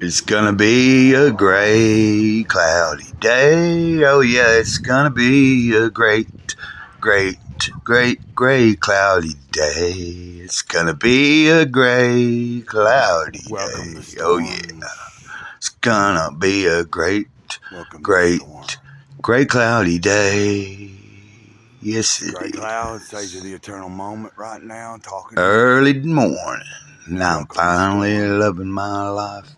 It's gonna be a gray, cloudy day. Oh yeah, it's gonna be a great, gray, cloudy day. It's gonna be a gray, cloudy Welcome day. to Oh yeah, it's gonna be a great, Welcome great, to Storm. gray, cloudy day. Yes, it Gray is. clouds, stage of the eternal moment right now, talking to you. Early morning, and I'm Welcome to finally Storm. loving my life.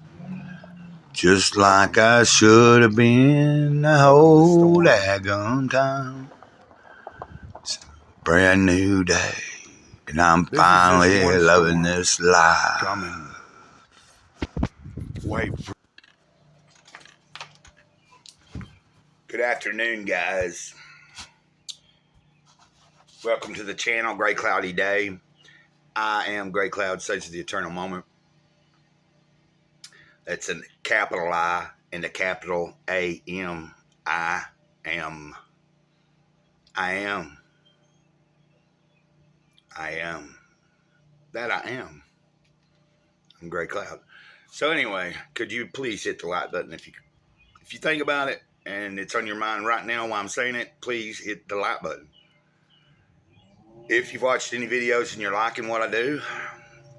Just like I should have been the whole daggone time. It's a brand new day, and I'm This is just finally one loving storm this life. coming. Wait for. Good afternoon, guys. Welcome to the channel, Gray Cloudy Day. I am Gray Cloud, Sage of the Eternal Moment. That's a capital I and a capital A-M. I am. I am. I am. That I am. I'm Gray Cloud. So anyway, could you please hit the like button if you think about it and it's on your mind right now while I'm saying it, please hit the like button. If you've watched any videos and you're liking what I do,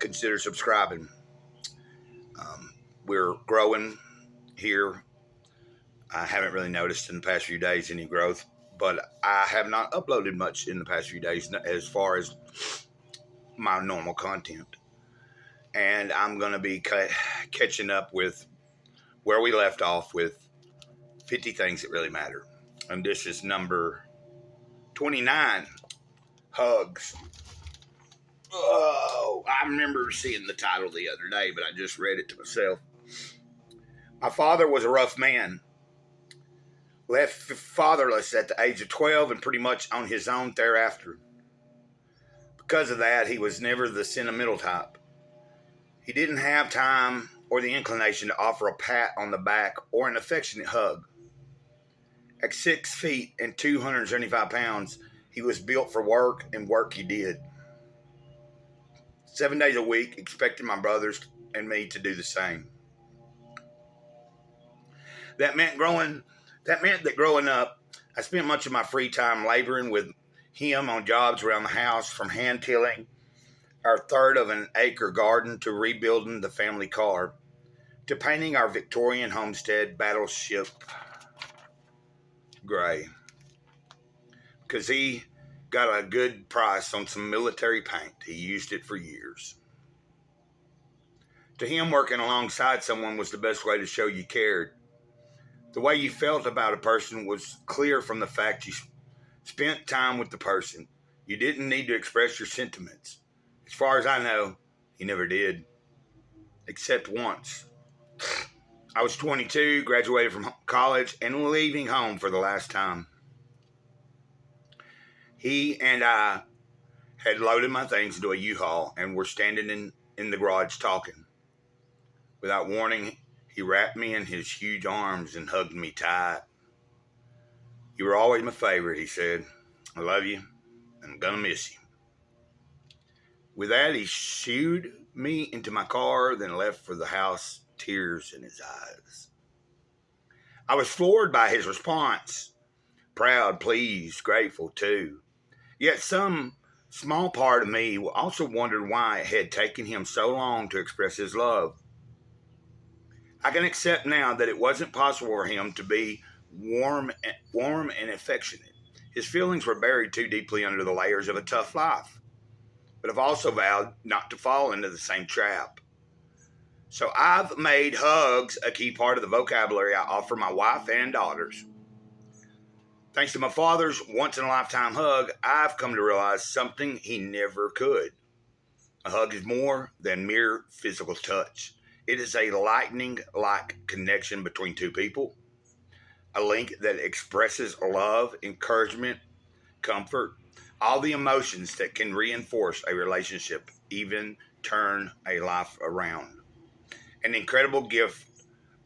consider subscribing. We're growing here. I haven't really noticed in the past few days any growth, but I have not uploaded much in the past few days as far as my normal content. And I'm going to be catching up with where we left off with 50 things that really matter. And this is number 29, hugs. Oh, I remember seeing the title the other day, but I just read it to myself. My father was a rough man. Left fatherless at the age of 12 and pretty much on his own thereafter. Because of that, he was never the sentimental type. He didn't have time or the inclination to offer a pat on the back or an affectionate hug. At 6 feet and 275 pounds, he was built for work, and work he did. 7 days a week, expecting my brothers and me to do the same. That meant that growing up, I spent much of my free time laboring with him on jobs around the house, from hand tilling our third of an acre garden to rebuilding the family car, to painting our Victorian homestead battleship gray. Because he got a good price on some military paint. He used it for years. To him, working alongside someone was the best way to show you cared. The way you felt about a person was clear from the fact you spent time with the person. You didn't need to express your sentiments. As far as I know, he never did. Except once. I was 22, graduated from college, and leaving home for the last time. He and I had loaded my things into a U-Haul and were standing in the garage talking. Without warning, he wrapped me in his huge arms and hugged me tight. You were always my favorite, he said. I love you, and I'm gonna miss you. With that, he shooed me into my car, then left for the house, tears in his eyes. I was floored by his response. Proud, pleased, grateful too. Yet some small part of me also wondered why it had taken him so long to express his love. I can accept now that it wasn't possible for him to be warm and affectionate. His feelings were buried too deeply under the layers of a tough life. But I've also vowed not to fall into the same trap. So I've made hugs a key part of the vocabulary I offer my wife and daughters. Thanks to my father's once-in-a-lifetime hug, I've come to realize something he never could. A hug is more than mere physical touch. It is a lightning-like connection between two people, a link that expresses love, encouragement, comfort, all the emotions that can reinforce a relationship, even turn a life around. An incredible gift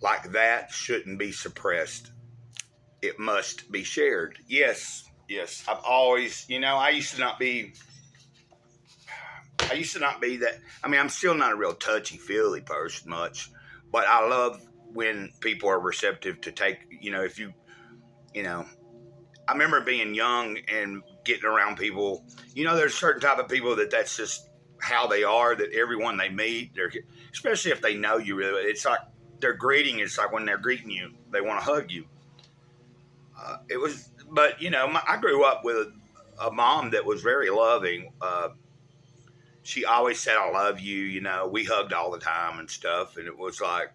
like that shouldn't be suppressed. It must be shared. Yes. I've always, I used to not be that. I mean, I'm still not a real touchy-feely person much, But I love when people are receptive to take, if I remember being young and getting around people. There's certain type of people that's just how they are. That everyone they meet, especially if they know you really, it's like their greeting. It's like when they're greeting you, they want to hug you. It was, but I grew up with a mom that was very loving. She always said, "I love you." We hugged all the time and stuff, and it was like,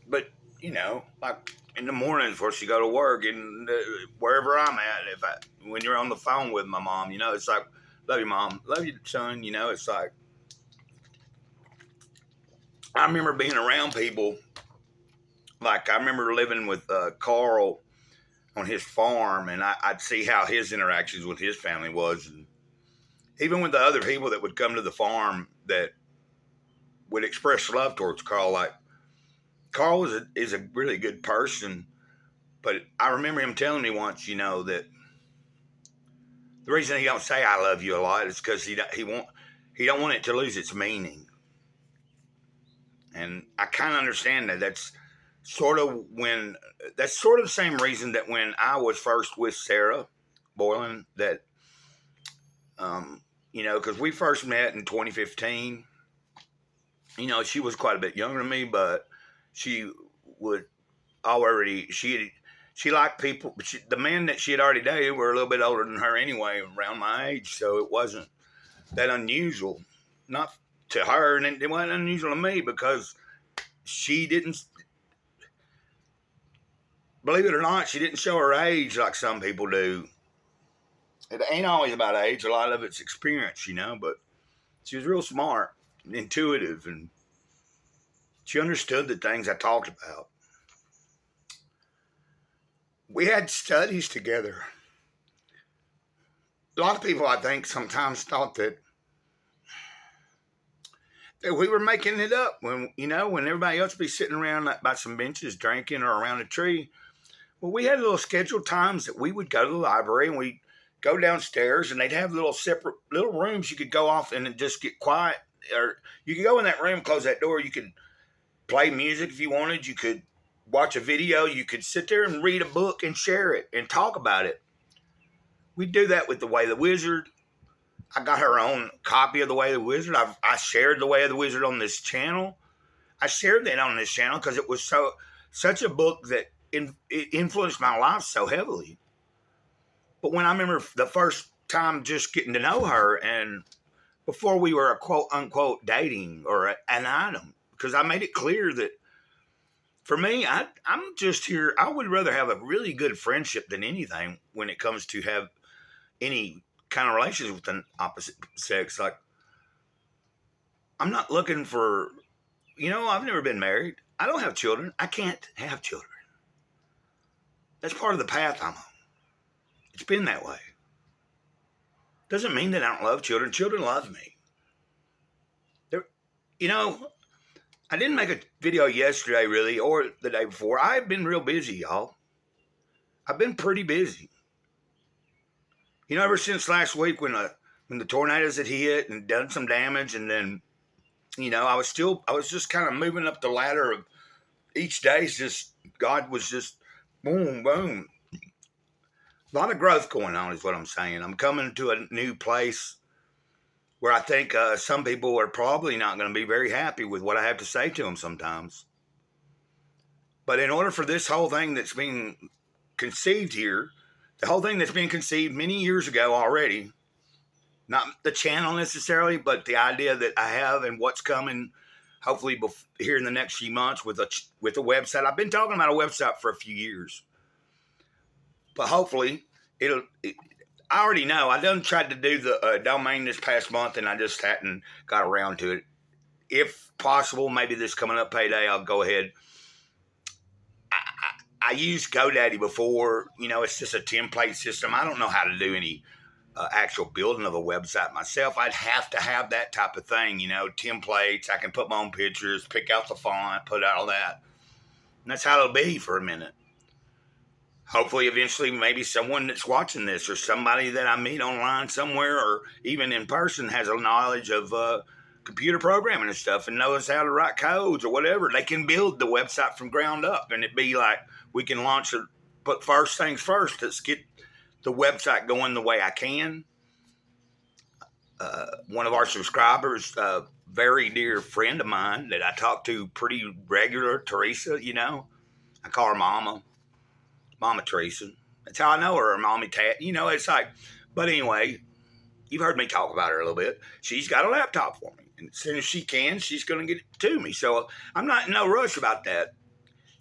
but like in the mornings before she go to work and wherever I'm at, when you're on the phone with my mom, it's like, love you, mom, love you, son. It's like I remember being around people. Like I remember living with Carl on his farm, and I'd see how his interactions with his family was, and even with the other people that would come to the farm that would express love towards Carl. Like Carl is a really good person, but I remember him telling me once, that the reason he don't say "I love you" a lot is because he don't want it to lose its meaning, and I kind of understand that. That's sort of the same reason that when I was first with Sarah Boylan, that because we first met in 2015. She was quite a bit younger than me, but she would she liked people. The men that she had already dated were a little bit older than her anyway, around my age, so it wasn't that unusual. Not to her, and it wasn't unusual to me because she didn't, believe it or not, she didn't show her age like some people do. It ain't always about age. A lot of it's experience, but she was real smart, intuitive, and she understood the things I talked about. We had studies together. A lot of people, I think, sometimes thought that we were making it up when everybody else be sitting around by some benches drinking or around a tree. Well, we had little scheduled times that we would go to the library and we'd go downstairs, and they'd have little separate little rooms you could go off and just get quiet, or you could go in that room, close that door. You could play music if you wanted. You could watch a video. You could sit there and read a book and share it and talk about it. We'd do that with The Way of the Wizard. I got her own copy of The Way of the Wizard. I shared The Way of the Wizard on this channel. I shared that on this channel because it was such a book that it influenced my life so heavily. But when I remember the first time just getting to know her, and before we were a quote unquote dating or an item, because I made it clear that for me, I'm just here. I would rather have a really good friendship than anything when it comes to have any kind of relations with an opposite sex. Like, I'm not looking for, I've never been married. I don't have children. I can't have children. That's part of the path I'm on. It's been that way. Doesn't mean that I don't love children. Children love me. I didn't make a video yesterday, really, or the day before. I've been real busy, y'all. I've been pretty busy. Ever since last week when the tornadoes had hit and done some damage, and then, I was just kind of moving up the ladder of each day's just, God was just boom, boom. A lot of growth going on is what I'm saying. I'm coming to a new place where I think some people are probably not going to be very happy with what I have to say to them sometimes. But in order for this whole thing that's being conceived here, the whole thing that's been conceived many years ago already, not the channel necessarily, but the idea that I have and what's coming, hopefully here in the next few months with a website. I've been talking about a website for a few years. But hopefully, I already know. I done tried to do the domain this past month, and I just hadn't got around to it. If possible, maybe this coming up payday, I'll go ahead. I used GoDaddy before. It's just a template system. I don't know how to do any actual building of a website myself. I'd have to have that type of thing, templates. I can put my own pictures, pick out the font, put out all that. And that's how it'll be for a minute. Hopefully, eventually, maybe someone that's watching this or somebody that I meet online somewhere or even in person has a knowledge of computer programming and stuff and knows how to write codes or whatever, they can build the website from ground up, and it'd be like we can launch it. But first things first, let's get the website going the way I can. One of our subscribers, a very dear friend of mine that I talk to pretty regular, Teresa, you know, I call her Mama Teresa. That's how I know her, Mommy Tat. You know, it's like, but anyway, you've heard me talk about her a little bit. She's got a laptop for me, and as soon as she can, she's going to get it to me. So I'm not in no rush about that.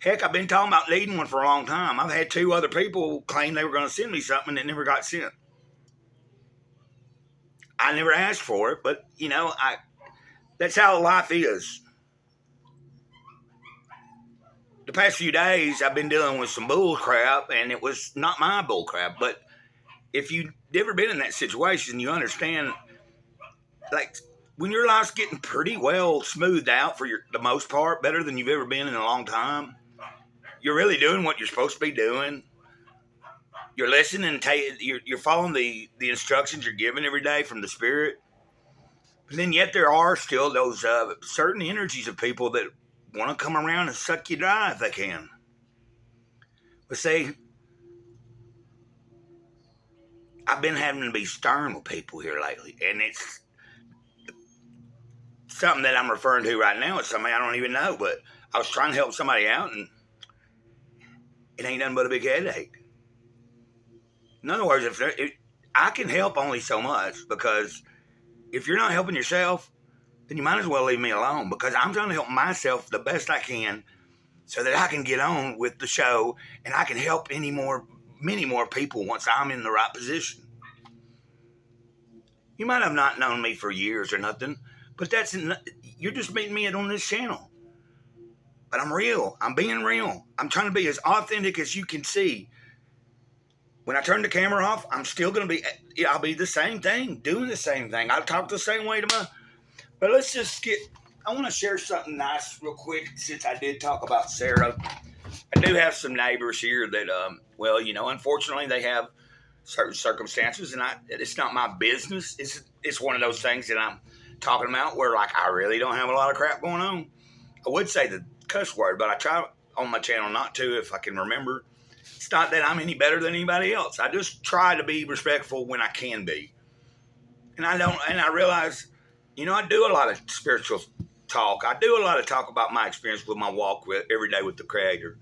Heck, I've been talking about needing one for a long time. I've had 2 other people claim they were going to send me something that never got sent. I never asked for it, but, you know, that's how life is. The past few days, I've been dealing with some bull crap, and it was not my bull crap. But if you've never been in that situation, you understand, like, when your life's getting pretty well smoothed out for the most part, better than you've ever been in a long time, you're really doing what you're supposed to be doing. You're listening, you're following the instructions you're given every day from the Spirit. But then yet there are still those certain energies of people that want to come around and suck you dry if they can. But see, I've been having to be stern with people here lately, and it's something that I'm referring to right now. It's somebody I don't even know, but I was trying to help somebody out, and it ain't nothing but a big headache. In other words, I can help only so much, because if you're not helping yourself, then you might as well leave me alone, because I'm trying to help myself the best I can so that I can get on with the show and I can help many more people once I'm in the right position. You might have not known me for years or nothing, but you're just meeting me on this channel. But I'm real. I'm being real. I'm trying to be as authentic as you can see. When I turn the camera off, I'm still going to be, I'll be the same thing, doing the same thing. I'll talk the same way to but let's just I want to share something nice real quick, since I did talk about Sarah. I do have some neighbors here that, well, you know, unfortunately they have certain circumstances, and it's not my business. It's one of those things that I'm talking about where, like, I really don't have a lot of crap going on. I would say the cuss word, but I try on my channel not to if I can remember. It's not that I'm any better than anybody else. I just try to be respectful when I can be. And I realize, you know, I do a lot of spiritual talk. I do a lot of talk about my experience with my walk every day with the Creator.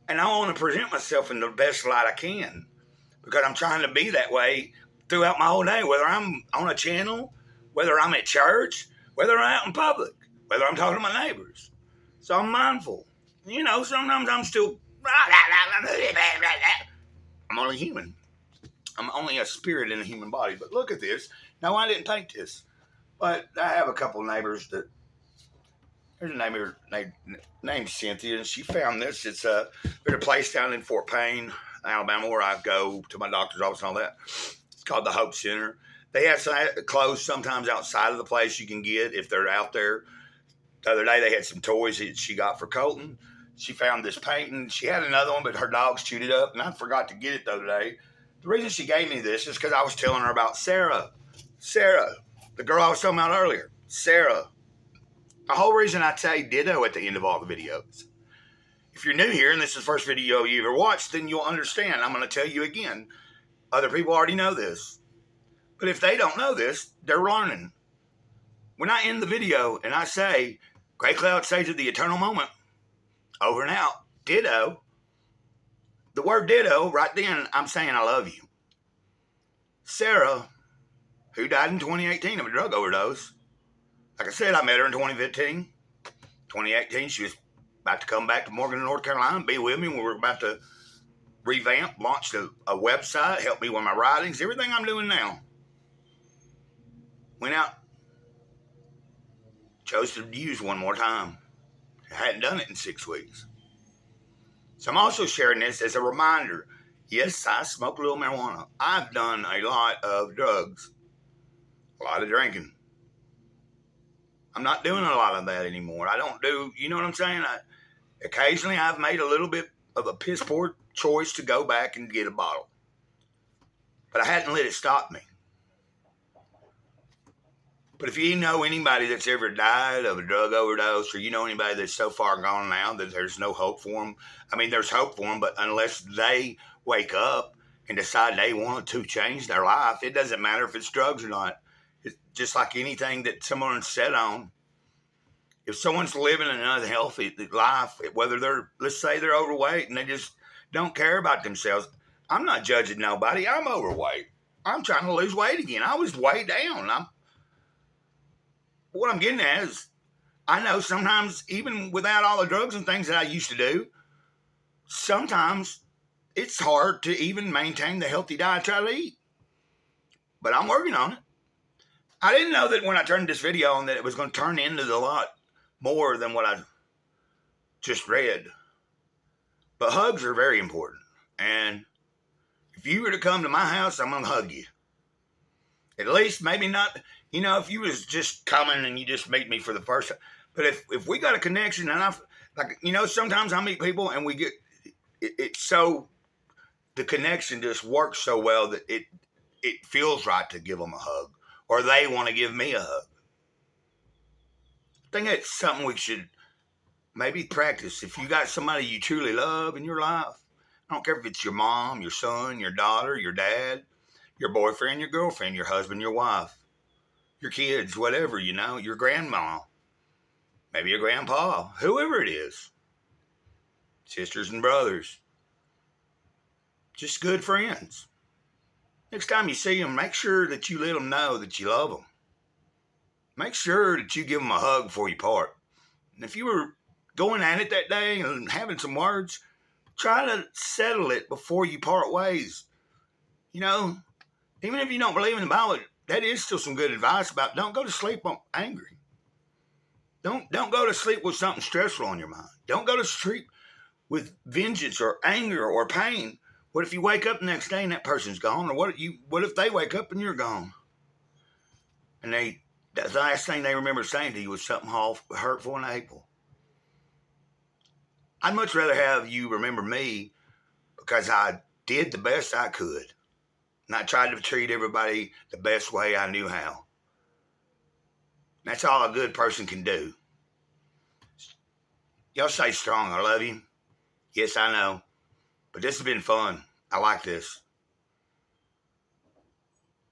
And I want to present myself in the best light I can, because I'm trying to be that way throughout my whole day, whether I'm on a channel, whether I'm at church, whether I'm out in public, whether I'm talking to my neighbors. So I'm mindful. You know, sometimes I'm still, I'm only human. I'm only a spirit in a human body. But look at this. No, I didn't take this. But I have a couple of neighbors that, there's a neighbor named Cynthia, and she found this. There's a place down in Fort Payne, Alabama, where I go to my doctor's office and all that. It's called the Hope Center. They have some clothes sometimes outside of the place you can get if they're out there. The other day they had some toys that she got for Colton. She found this painting. She had another one, but her dogs chewed it up, and I forgot to get it the other day. The reason she gave me this is because I was telling her about Sarah. Sarah, the girl I was talking about earlier. Sarah. The whole reason I say ditto at the end of all the videos. If you're new here and this is the first video you ever watched, then you'll understand. I'm going to tell you again. Other people already know this. But if they don't know this, they're learning. When I end the video and I say, Gray Cloud Sage of the Eternal Moment, over and out, ditto, the word ditto, right then, I'm saying I love you. Sarah, who died in 2018 of a drug overdose, like I said, I met her in 2015. 2018, she was about to come back to Morgan, North Carolina, and be with me. We were about to revamp, launch a website, help me with my writings, everything I'm doing now. Went out, chose to use one more time. I hadn't done it in 6 weeks. So I'm also sharing this as a reminder. Yes, I smoke a little marijuana. I've done a lot of drugs, a lot of drinking. I'm not doing a lot of that anymore. I don't do, you know what I'm saying? Occasionally I've made a little bit of a piss poor choice to go back and get a bottle. But I hadn't let it stop me. But if you know anybody that's ever died of a drug overdose, or you know anybody that's so far gone now that there's no hope for them, I mean, there's hope for them, but unless they wake up and decide they want to change their life, it doesn't matter if it's drugs or not. It's just like anything that someone said on. If someone's living an unhealthy life, whether let's say they're overweight and they just don't care about themselves, I'm not judging nobody. I'm overweight. I'm trying to lose weight again. I was way down. What I'm getting at is, I know sometimes, even without all the drugs and things that I used to do, sometimes it's hard to even maintain the healthy diet I try to eat. But I'm working on it. I didn't know that when I turned this video on that it was going to turn into a lot more than what I just read. But hugs are very important. And if you were to come to my house, I'm going to hug you. At least, maybe not, if you was just coming and you just meet me for the first time. But if we got a connection, and sometimes I meet people and we get, it's so, the connection just works so well that it feels right to give them a hug. Or they want to give me a hug. I think it's something we should maybe practice. If you got somebody you truly love in your life, I don't care if it's your mom, your son, your daughter, your dad, your boyfriend, your girlfriend, your husband, your wife, your kids, whatever, your grandma, maybe your grandpa, whoever it is, sisters and brothers, just good friends. Next time you see them, make sure that you let them know that you love them. Make sure that you give them a hug before you part. And if you were going at it that day and having some words, try to settle it before you part ways. Even if you don't believe in the Bible, that is still some good advice about don't go to sleep angry. Don't go to sleep with something stressful on your mind. Don't go to sleep with vengeance or anger or pain. What if you wake up the next day and that person's gone? Or what if they wake up and you're gone? And the last thing they remember saying to you was something hurtful and hateful. I'd much rather have you remember me because I did the best I could. And I tried to treat everybody the best way I knew how. That's all a good person can do. Y'all stay strong. I love you. Yes, I know. But this has been fun. I like this.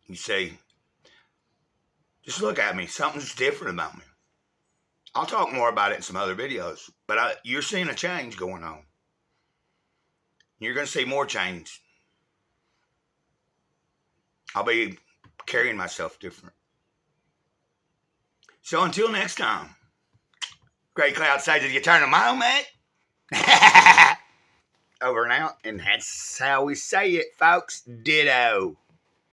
You see, just look at me. Something's different about me. I'll talk more about it in some other videos. But you're seeing a change going on. You're going to see more change. I'll be carrying myself different. So until next time, Gray Cloud says, did you turn them on, mate? Over and out. And that's how we say it, folks. Ditto.